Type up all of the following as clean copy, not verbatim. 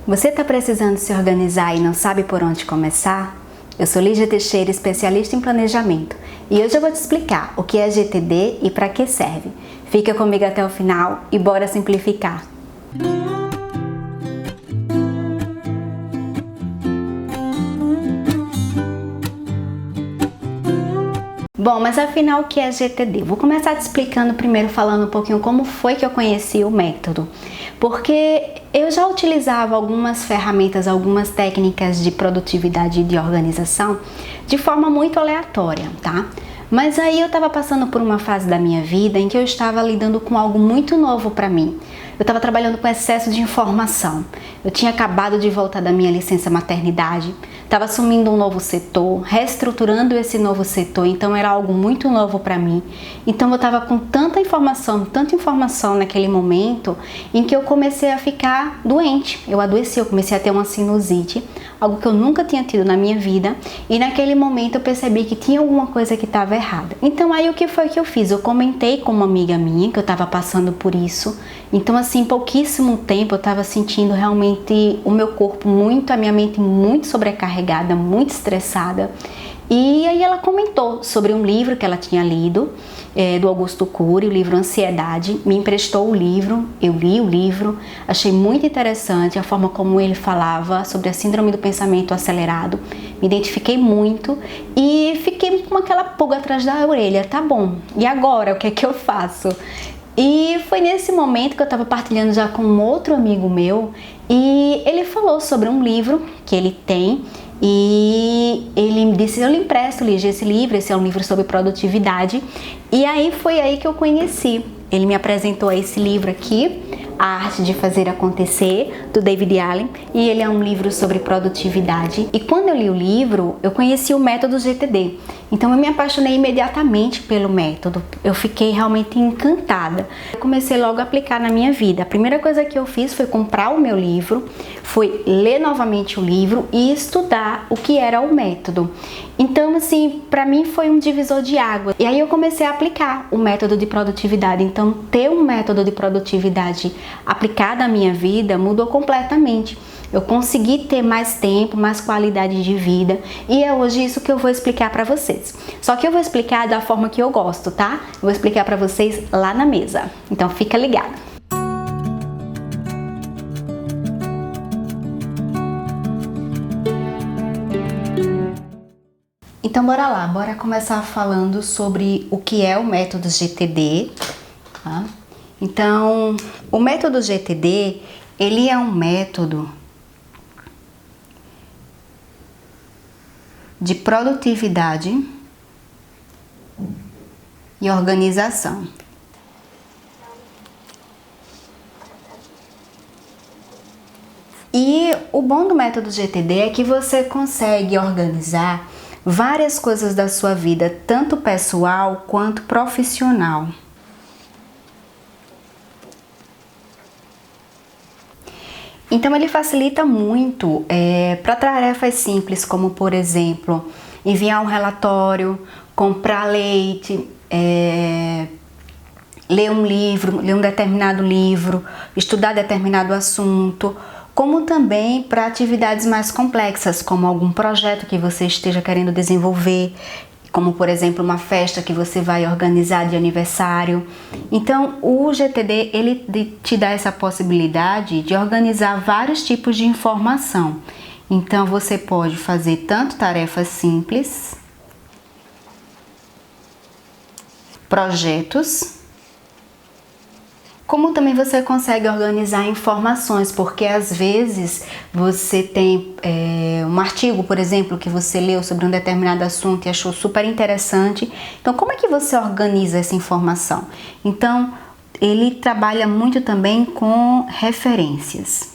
Você está precisando se organizar e não sabe por onde começar? Eu sou Lígia Teixeira, especialista em planejamento, e hoje eu vou te explicar o que é GTD e para que serve. Fica comigo até o final e bora simplificar! Bom, mas afinal o que é GTD? Vou começar te explicando primeiro, falando um pouquinho como foi que eu conheci o método. Porque eu já utilizava algumas ferramentas, algumas técnicas de produtividade e de organização de forma muito aleatória, tá? Mas aí eu estava passando por uma fase da minha vida em que eu estava lidando com algo muito novo para mim. Eu estava trabalhando com excesso de informação. Eu tinha acabado de voltar da minha licença maternidade, estava assumindo um novo setor, reestruturando esse novo setor, então era algo muito novo para mim. Então eu estava com tanta informação naquele momento, em que eu comecei a ficar doente. Eu adoeci, eu comecei a ter uma sinusite, algo que eu nunca tinha tido na minha vida, e naquele momento eu percebi que tinha alguma coisa que estava errada. Então aí o que foi que eu fiz? Eu comentei com uma amiga minha que eu estava passando por isso. Então assim, em pouquíssimo tempo eu estava sentindo realmente o meu corpo a minha mente muito sobrecarregada, muito estressada. E aí ela comentou sobre um livro que ela tinha lido, do Augusto Cury, o livro Ansiedade, me emprestou o livro, eu li o livro, achei muito interessante a forma como ele falava sobre a síndrome do pensamento acelerado, me identifiquei muito e fiquei com aquela pulga atrás da orelha, tá bom, e agora o que é que eu faço? E foi nesse momento que eu estava partilhando já com um outro amigo meu e ele falou sobre um livro que ele tem e ele me disse: eu lhe empresto, Lígia, esse livro, esse é um livro sobre produtividade. E aí foi aí que eu conheci. Ele me apresentou esse livro aqui, A Arte de Fazer Acontecer, do David Allen, e ele é um livro sobre produtividade. E quando eu li o livro, eu conheci o método GTD. Então eu me apaixonei imediatamente pelo método. Eu fiquei realmente encantada. Eu comecei logo a aplicar na minha vida. A primeira coisa que eu fiz foi comprar o meu livro, foi ler novamente o livro e estudar o que era o método. Então, assim, para mim foi um divisor de água. E aí eu comecei a aplicar o método de produtividade. Então, ter um método de produtividade aplicado à minha vida mudou completamente. Eu consegui ter mais tempo, mais qualidade de vida, e é hoje isso que eu vou explicar para vocês. Só que eu vou explicar da forma que eu gosto, tá? Eu vou explicar para vocês lá na mesa. Então, fica ligado. Então bora lá, bora começar falando sobre o que é o método GTD, tá? Então, o método GTD, ele é um método de produtividade e organização. E o bom do método GTD é que você consegue organizar várias coisas da sua vida, tanto pessoal quanto profissional. Então ele facilita muito para tarefas simples, como por exemplo, enviar um relatório, comprar leite, ler um livro, ler um determinado livro, estudar determinado assunto, como também para atividades mais complexas, como algum projeto que você esteja querendo desenvolver, como por exemplo uma festa que você vai organizar de aniversário. Então o GTD ele te dá essa possibilidade de organizar vários tipos de informação. Então você pode fazer tanto tarefas simples, projetos, como também você consegue organizar informações, porque às vezes você tem um artigo, por exemplo, que você leu sobre um determinado assunto e achou super interessante. Então, como é que você organiza essa informação? Então, ele trabalha muito também com referências,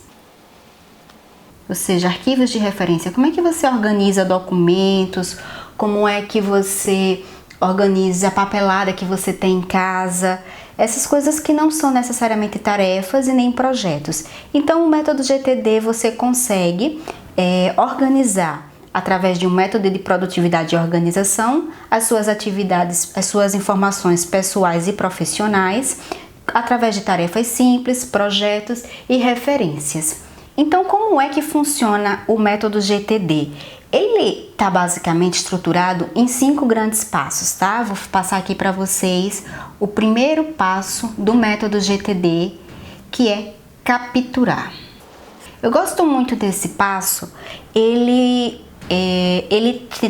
ou seja, arquivos de referência. Como é que você organiza documentos? Como é que você organiza a papelada que você tem em casa? Essas coisas que não são necessariamente tarefas e nem projetos. Então, o método GTD você consegue organizar através de um método de produtividade e organização as suas atividades, as suas informações pessoais e profissionais, através de tarefas simples, projetos e referências. Então, como é que funciona o método GTD? Ele está basicamente estruturado em 5 grandes passos, tá? Vou passar aqui para vocês o primeiro passo do método GTD, que é capturar. Eu gosto muito desse passo, ele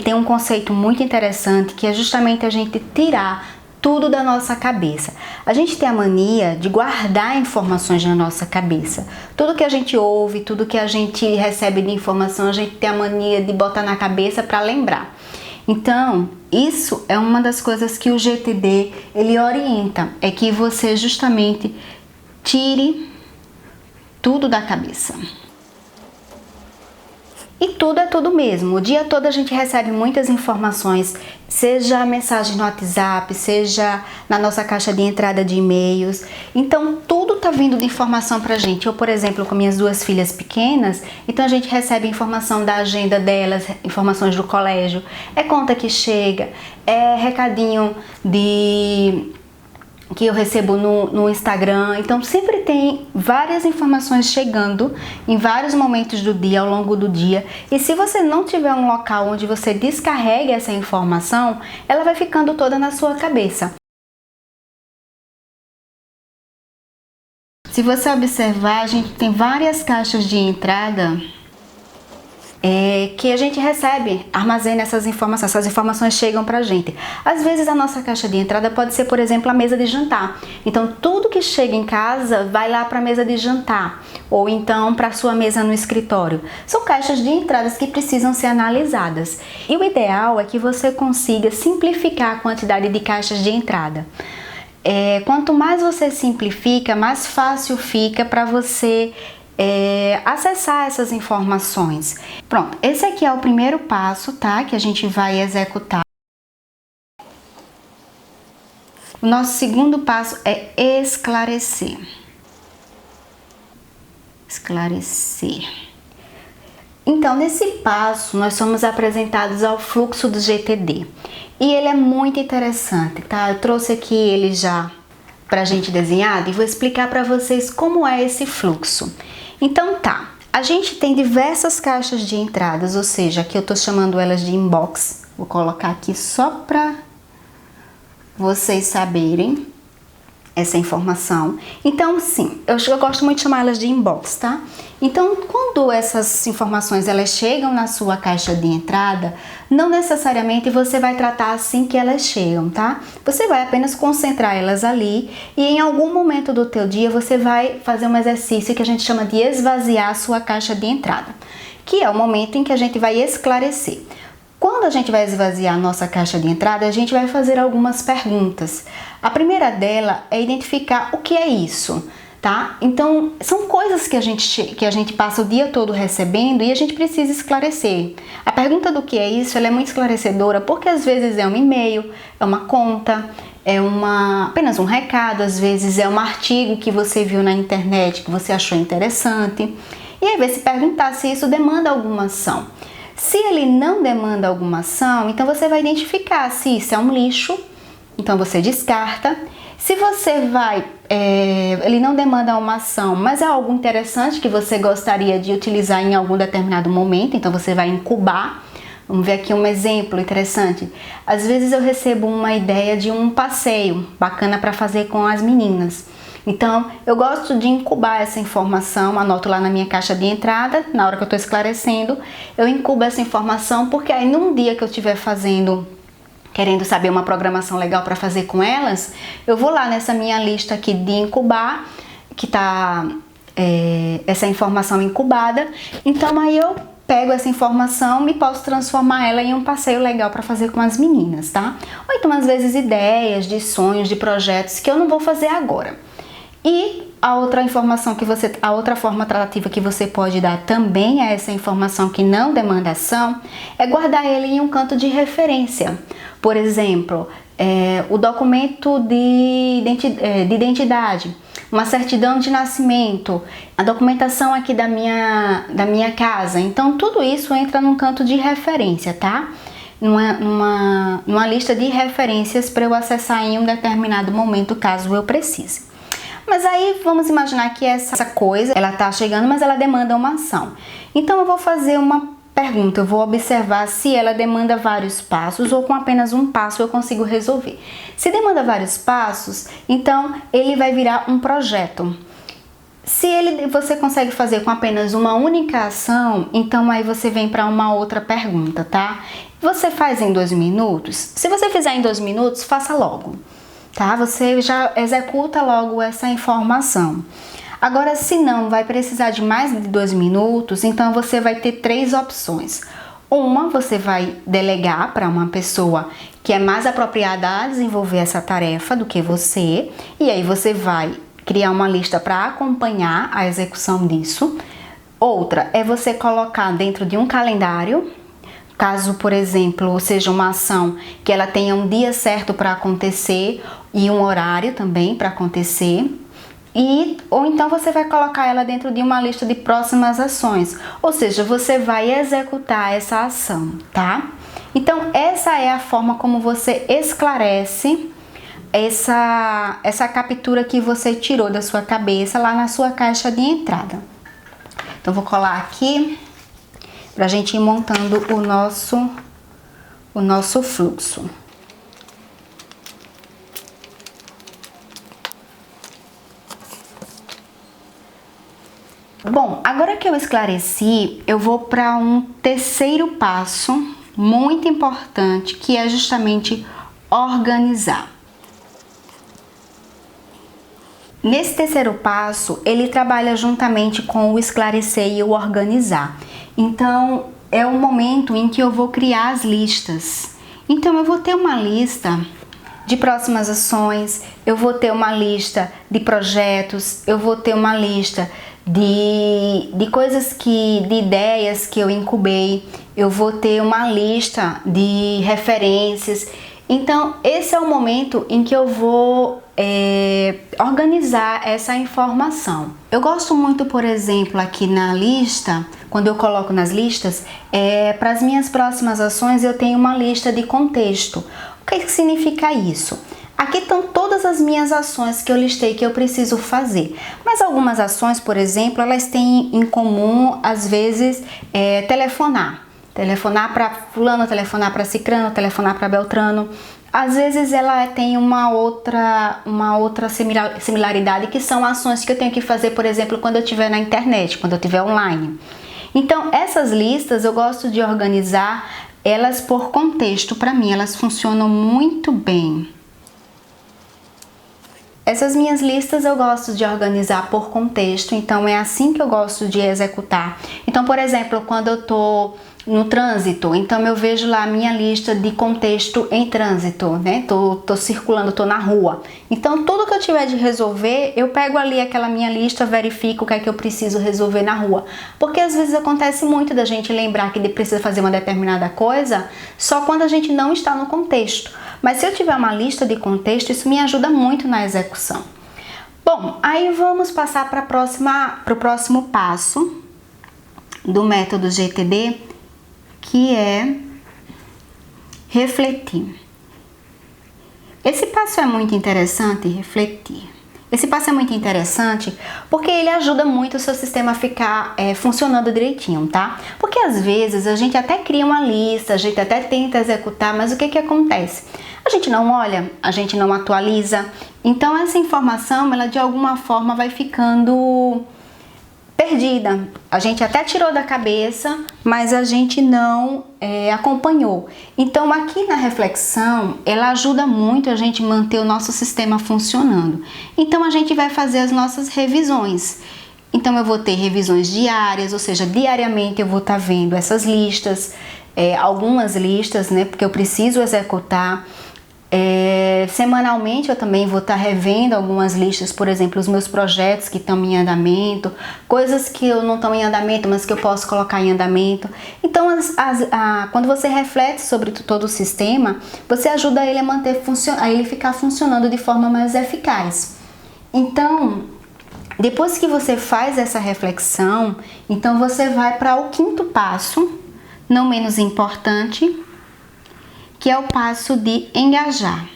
tem um conceito muito interessante, que é justamente a gente tirar tudo da nossa cabeça. A gente tem a mania de guardar informações na nossa cabeça. Tudo que a gente ouve, tudo que a gente recebe de informação, a gente tem a mania de botar na cabeça para lembrar. Então, isso é uma das coisas que o GTD ele orienta, é que você justamente tire tudo da cabeça. E tudo é tudo mesmo. O dia todo a gente recebe muitas informações, seja mensagem no WhatsApp, seja na nossa caixa de entrada de e-mails. Então, tudo tá vindo de informação pra gente. Eu, por exemplo, com minhas 2 filhas pequenas, então a gente recebe informação da agenda delas, informações do colégio, é conta que chega, é recadinho que eu recebo no Instagram. Então sempre tem várias informações chegando em vários momentos do dia, ao longo do dia, e se você não tiver um local onde você descarregue essa informação, ela vai ficando toda na sua cabeça. Se você observar, a gente tem várias caixas de entrada que a gente recebe, armazena essas informações chegam pra gente. Às vezes a nossa caixa de entrada pode ser, por exemplo, a mesa de jantar. Então tudo que chega em casa vai lá para a mesa de jantar, ou então para sua mesa no escritório. São caixas de entradas que precisam ser analisadas. E o ideal é que você consiga simplificar a quantidade de caixas de entrada. Quanto mais você simplifica, mais fácil fica para você acessar essas informações. Pronto, esse aqui é o primeiro passo, tá? Que a gente vai executar. O nosso segundo passo é esclarecer. Esclarecer. Então, nesse passo, nós somos apresentados ao fluxo do GTD. E ele é muito interessante, tá? Eu trouxe aqui ele já pra gente desenhado e vou explicar para vocês como é esse fluxo. Então tá, a gente tem diversas caixas de entradas, ou seja, aqui eu tô chamando elas de inbox. Vou colocar aqui só para vocês saberem essa informação. Então sim, eu gosto muito de chamar elas de inbox, tá? Então quando essas informações elas chegam na sua caixa de entrada, não necessariamente você vai tratar assim que elas chegam, tá? Você vai apenas concentrar elas ali e em algum momento do teu dia você vai fazer um exercício que a gente chama de esvaziar a sua caixa de entrada, que é o momento em que a gente vai esclarecer. Quando a gente vai esvaziar a nossa caixa de entrada, a gente vai fazer algumas perguntas. A primeira dela é identificar o que é isso, tá? Então, são coisas que a gente passa o dia todo recebendo e a gente precisa esclarecer. A pergunta do que é isso, ela é muito esclarecedora, porque às vezes é um e-mail, é uma conta, é apenas um recado, às vezes é um artigo que você viu na internet que você achou interessante. E aí vai se perguntar se isso demanda alguma ação. Se ele não demanda alguma ação, então você vai identificar se isso é um lixo, então você descarta. Se você ele não demanda uma ação, mas é algo interessante que você gostaria de utilizar em algum determinado momento, então você vai incubar. Vamos ver aqui um exemplo interessante. Às vezes eu recebo uma ideia de um passeio bacana para fazer com as meninas. Então, eu gosto de incubar essa informação, anoto lá na minha caixa de entrada, na hora que eu estou esclarecendo, eu incubo essa informação, porque aí num dia que eu estiver querendo saber uma programação legal para fazer com elas, eu vou lá nessa minha lista aqui de incubar, que tá essa informação incubada, então aí eu pego essa informação e posso transformar ela em um passeio legal para fazer com as meninas, tá? Ou então às vezes ideias de sonhos, de projetos que eu não vou fazer agora. E a outra informação a outra forma tratativa que você pode dar também a essa informação que não demanda ação é guardar ele em um canto de referência. Por exemplo, o documento de identidade, uma certidão de nascimento, a documentação aqui da minha casa. Então tudo isso entra num canto de referência, tá? Numa lista de referências para eu acessar em um determinado momento, caso eu precise. Mas aí vamos imaginar que essa coisa, ela tá chegando, mas ela demanda uma ação. Então eu vou fazer uma pergunta, eu vou observar se ela demanda vários passos ou com apenas um passo eu consigo resolver. Se demanda vários passos, então ele vai virar um projeto. Se você consegue fazer com apenas uma única ação, então aí você vem para uma outra pergunta, tá? Você faz em 2 minutos? Se você fizer em 2 minutos, faça logo, tá? Você já executa logo essa informação. Agora, se não vai precisar de mais de 2 minutos, então você vai ter 3 opções. Uma, você vai delegar para uma pessoa que é mais apropriada a desenvolver essa tarefa do que você, e aí você vai criar uma lista para acompanhar a execução disso. Outra é você colocar dentro de um calendário, caso, por exemplo, seja uma ação que ela tenha um dia certo para acontecer e um horário também para acontecer. Ou então você vai colocar ela dentro de uma lista de próximas ações, ou seja, você vai executar essa ação, tá? Então essa é a forma como você esclarece essa captura que você tirou da sua cabeça lá na sua caixa de entrada. Então vou colar aqui pra gente ir montando o nosso fluxo. Bom, agora que eu esclareci, eu vou para um terceiro passo muito importante, que é justamente organizar. Nesse terceiro passo, ele trabalha juntamente com o esclarecer e o organizar. Então, é o momento em que eu vou criar as listas. Então, eu vou ter uma lista de próximas ações, eu vou ter uma lista de projetos, eu vou ter uma lista de coisas de ideias que eu incubei, eu vou ter uma lista de referências. Então, esse é o momento em que eu vou organizar essa informação. Eu gosto muito, por exemplo, aqui na lista, quando eu coloco nas listas, para as minhas próximas ações eu tenho uma lista de contexto. O que significa isso? Aqui estão todas as minhas ações que eu listei que eu preciso fazer. Mas algumas ações, por exemplo, elas têm em comum, às vezes, telefonar. Telefonar para fulano, telefonar para cicrano, telefonar para beltrano. Às vezes ela tem uma outra similaridade, que são ações que eu tenho que fazer, por exemplo, quando eu estiver na internet, quando eu estiver online. Então, essas listas eu gosto de organizar elas por contexto. Para mim, elas funcionam muito bem. Essas minhas listas eu gosto de organizar por contexto, então é assim que eu gosto de executar. Então, por exemplo, quando eu tô no trânsito, então eu vejo lá a minha lista de contexto em trânsito, né? Tô circulando, tô na rua. Então, tudo que eu tiver de resolver, eu pego ali aquela minha lista, verifico o que é que eu preciso resolver na rua. Porque às vezes acontece muito da gente lembrar que precisa fazer uma determinada coisa só quando a gente não está no contexto. Mas se eu tiver uma lista de contexto, isso me ajuda muito na execução. Bom, aí vamos passar para o próximo passo do método GTD, que é refletir. Esse passo é muito interessante, refletir. Esse passo é muito interessante porque ele ajuda muito o seu sistema a ficar funcionando direitinho, tá? Porque às vezes a gente até cria uma lista, a gente até tenta executar, mas o que acontece? A gente não olha, a gente não atualiza. Então essa informação, ela de alguma forma vai ficando perdida. A gente até tirou da cabeça, mas a gente não acompanhou. Então aqui na reflexão, ela ajuda muito a gente manter o nosso sistema funcionando. Então a gente vai fazer as nossas revisões. Então eu vou ter revisões diárias, ou seja, diariamente eu vou estar vendo essas listas, algumas listas, né, porque eu preciso executar. Semanalmente eu também vou estar revendo algumas listas, por exemplo, os meus projetos que estão em andamento, coisas que eu não estão em andamento, mas que eu posso colocar em andamento. Então, quando você reflete sobre todo o sistema, você ajuda ele a ele ficar funcionando de forma mais eficaz. Então, depois que você faz essa reflexão, então você vai para o quinto passo, não menos importante, que é o passo de engajar.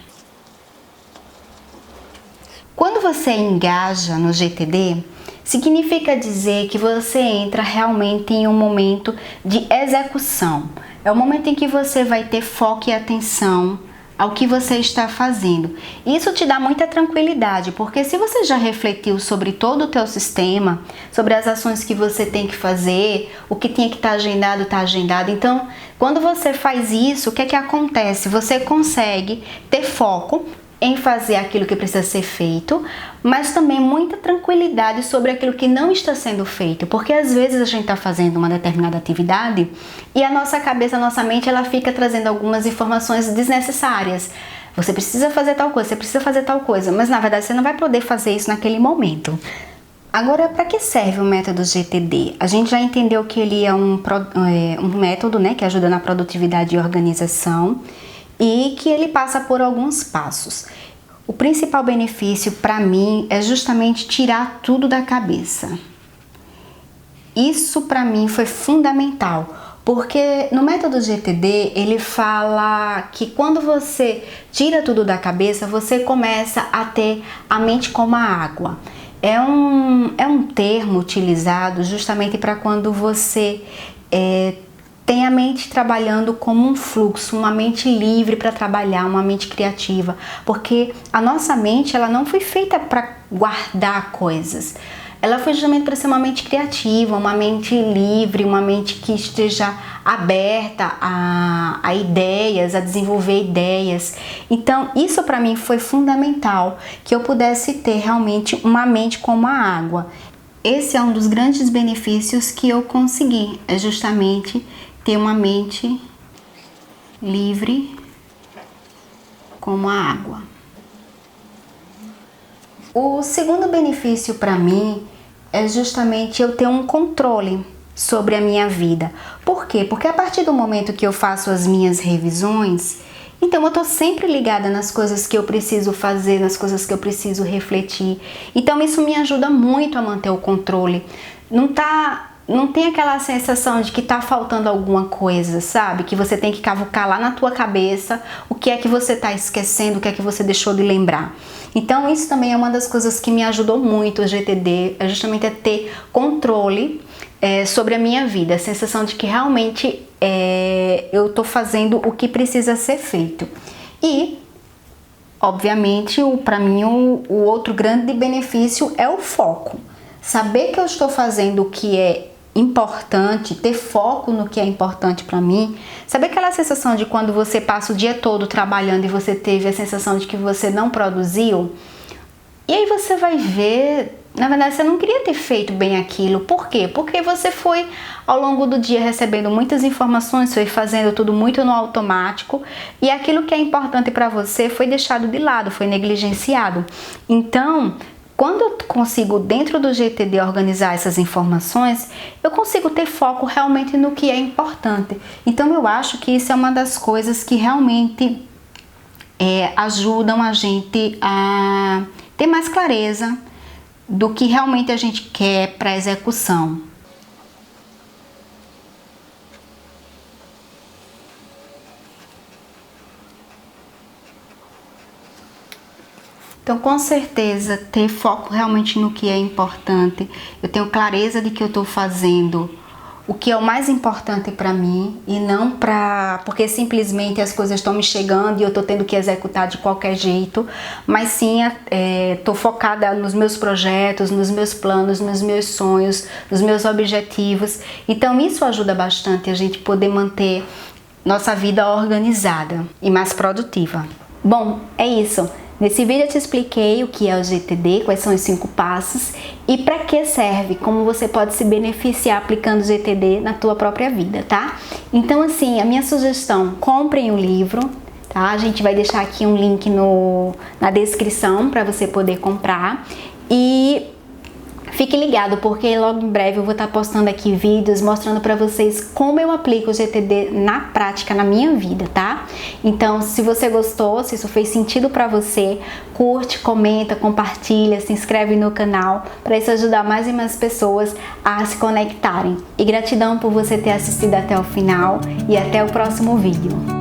Quando Quando você engaja no GTD, significa dizer que você entra realmente em um momento de execução. É o momento em que você vai ter foco e atenção ao que você está fazendo. Isso te dá muita tranquilidade, porque se você já refletiu sobre todo o teu sistema, sobre as ações que você tem que fazer, o que tinha que estar agendado, está agendado. Então, quando você faz isso, o que é que acontece? Você consegue ter foco em fazer aquilo que precisa ser feito, mas também muita tranquilidade sobre aquilo que não está sendo feito, porque às vezes a gente está fazendo uma determinada atividade e a nossa cabeça, a nossa mente, ela fica trazendo algumas informações desnecessárias. Você precisa fazer tal coisa, você precisa fazer tal coisa, mas na verdade você não vai poder fazer isso naquele momento. Agora, para que serve o método GTD? A gente já entendeu que ele é um método, né, que ajuda na produtividade e organização, e que ele passa por alguns passos. O principal benefício para mim é justamente tirar tudo da cabeça. Isso para mim foi fundamental, porque no método GTD ele fala que quando você tira tudo da cabeça, você começa a ter a mente como a água. É um termo utilizado justamente para quando você tem a mente trabalhando como um fluxo, uma mente livre para trabalhar, uma mente criativa, porque a nossa mente, ela não foi feita para guardar coisas, ela foi justamente para ser uma mente criativa, uma mente livre, uma mente que esteja aberta a ideias, a desenvolver ideias. Então isso para mim foi fundamental, que eu pudesse ter realmente uma mente como a água. Esse é um dos grandes benefícios que eu consegui, é justamente ter uma mente livre como a água. O segundo benefício para mim é justamente eu ter um controle sobre a minha vida. Por quê? Porque a partir do momento que eu faço as minhas revisões, então eu tô sempre ligada nas coisas que eu preciso fazer, nas coisas que eu preciso refletir. Então isso me ajuda muito a manter o controle. Não tem aquela sensação de que tá faltando alguma coisa, sabe? Que você tem que cavucar lá na tua cabeça o que é que você tá esquecendo, o que é que você deixou de lembrar. Então isso também é uma das coisas que me ajudou muito o GTD, é justamente a ter controle sobre a minha vida, a sensação de que realmente eu tô fazendo o que precisa ser feito. E, obviamente, para mim o outro grande benefício é o foco. Saber que eu estou fazendo o que é importante, ter foco no que é importante para mim. Sabe aquela sensação de quando você passa o dia todo trabalhando e você teve a sensação de que você não produziu? E aí você vai ver, na verdade você não queria ter feito bem aquilo. Por quê? Porque você foi ao longo do dia recebendo muitas informações, foi fazendo tudo muito no automático e aquilo que é importante para você foi deixado de lado, foi negligenciado. Então, quando eu consigo, dentro do GTD, organizar essas informações, eu consigo ter foco realmente no que é importante. Então, eu acho que isso é uma das coisas que realmente ajudam a gente a ter mais clareza do que realmente a gente quer para execução. Então, com certeza, ter foco realmente no que é importante. Eu tenho clareza de que eu estou fazendo o que é o mais importante para mim e não porque simplesmente as coisas estão me chegando e eu estou tendo que executar de qualquer jeito, mas sim estou focada nos meus projetos, nos meus planos, nos meus sonhos, nos meus objetivos. Então, isso ajuda bastante a gente poder manter nossa vida organizada e mais produtiva. Bom, é isso. Nesse vídeo eu te expliquei o que é o GTD, quais são os 5 passos e para que serve, como você pode se beneficiar aplicando o GTD na tua própria vida, tá? Então assim, a minha sugestão, comprem o livro, tá? A gente vai deixar aqui um link na descrição para você poder comprar e fique ligado, porque logo em breve eu vou estar postando aqui vídeos mostrando para vocês como eu aplico o GTD na prática, na minha vida, tá? Então, se você gostou, se isso fez sentido para você, curte, comenta, compartilha, se inscreve no canal, para isso ajudar mais e mais pessoas a se conectarem. E gratidão por você ter assistido até o final e até o próximo vídeo.